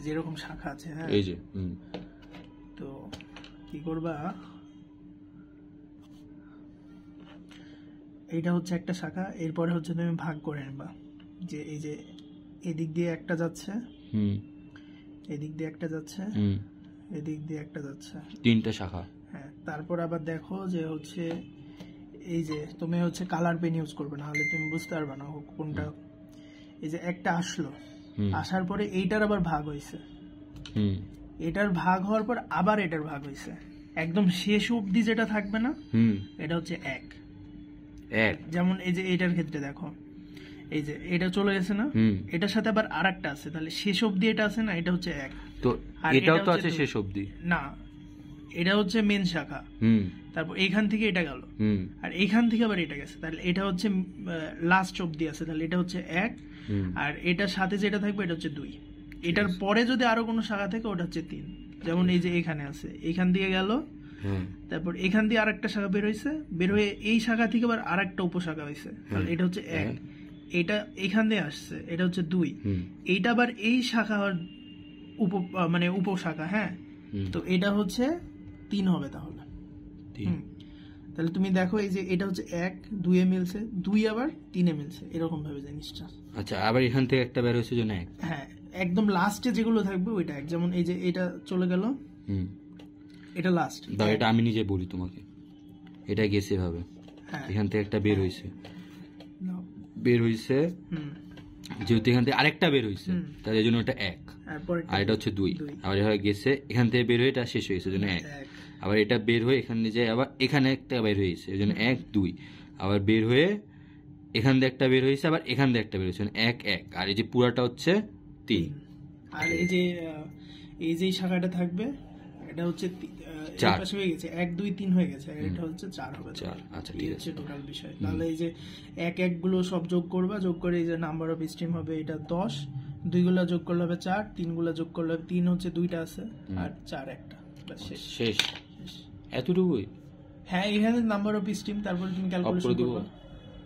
যেরকম শাখা আছে, হ্যাঁ এই যে তো কি করবা, এইটা হচ্ছে একটা শাখা, এরপরে হচ্ছে তুমি ভাগ করে নেবা, যে এই যে এদিক দিয়ে একটা যাচ্ছে, এদিক দিয়ে একটা যাচ্ছে, এদিক দিয়ে একটা যাচ্ছে, 3টা শাখা। হ্যাঁ, তারপর আবার দেখো যে হচ্ছে এই যে তুমি হচ্ছে কালার পেন ইউজ করবে, না হলে তুমি বুঝতে পারবে না কোনটা। এই যে একটা আসলো, আসার পরে এইটার আবার ভাগ হয়েছে, এটার ভাগ হওয়ার পর আবার এটার ভাগ হয়েছে, একদম শেষ অবধি যেটা থাকবে না এটা হচ্ছে এক। যেমন এই যে এইটার ক্ষেত্রে দেখো, এই যে এটা চলে গেছে না, এটার সাথে আবার আরেকটা আছে, তাহলে শেষ অবধি এটা আছে না, এটা হচ্ছে এক। তো এটাও তো আছে শেষ অবধি না, এটা হচ্ছে মেন শাখা, তারপর এইখান থেকে এটা গেল, আর এইখান থেকে আবার এটা গেছে, তাহলে এটা হচ্ছে লাস্ট অবধি আছে, তাহলে এটা হচ্ছে এক। আর এটার সাথে যেটা থাকবে এটা হচ্ছে দুই, এটার পরে যদি আরো কোনো শাখা থাকে ওটা হচ্ছে তিন। যেমন এই যে এখানে আছে, এইখান দিয়ে গেল, তারপর এখান দিয়ে আরেকটা শাখা বের হয়েছে, বের হয়ে এই শাখা থেকে আবার আরেকটা উপশাখা হয়েছে, তাহলে এটা হচ্ছে এক। এটা এখান দিয়ে আসছে, এটা হচ্ছে দুই, এইটা আবার এই শাখা মানে উপশাখা, হ্যাঁ তো এটা হচ্ছে তিন হবে। তাহলে তাহলে তুমি দেখো এই যে এটা হচ্ছে এক, দুইয়ে মিলছে, দুই আবার তিনে মিলছে, এরকম ভাবে জিনিসটা। আচ্ছা, আবার এখান থেকে একটা বের হয়েছে জন্য এক। হ্যাঁ, একদম লাস্টে যেগুলো থাকবে ওইটা এক। যেমন এই যে এটা চলে গেল, এটা লাস্ট, এটা আমি নিজে বলি তোমাকে, এটা গেছে ভাবে, এখান থেকে একটা বের হয়েছে, যেহেতু এখান থেকে আরেকটা বের হয়েছে, তাহলে এই জন্য এটা এক, আর এটা হচ্ছে দুই। আবার এভাবে গেছে, এখান থেকে বের হয়ে এটা শেষ হয়েছে, জন্য এক। আবার এটা বের হয়ে এখানে যায়, আবার এখানে একটা বের হয়েছে, এই জন্য এক দুই। আবার বের হয়ে এখান দিয়ে একটা বের হয়েছে, আবার এখান দিয়ে একটা বের হয়েছে, এক এক। আর এই যে পুরাটা হচ্ছে তিন। আর এই যে শাখাটা থাকবে এটা হচ্ছে চার হয়ে গেছে, এক দুই তিন হয়ে গেছে, এটা হচ্ছে চার হবে, চার। আচ্ছা, ঠিক আছে, টোটাল বিষয়। তাহলে এই যে এক এক গুলো সব যোগ করবা, যোগ করে এই যে নাম্বার অফ স্ট্রিম হবে এটা 10, দুইগুলা যোগ করলে হবে 4, তিনগুলা যোগ করলে হবে 3, হচ্ছে দুইটা আছে, আর 4 একটা, শেষ এতটুকুই। হ্যাঁ, এখানে নাম্বার অফ স্ট্রিম, তারপরে তুমি ক্যালকুলেশন করবে।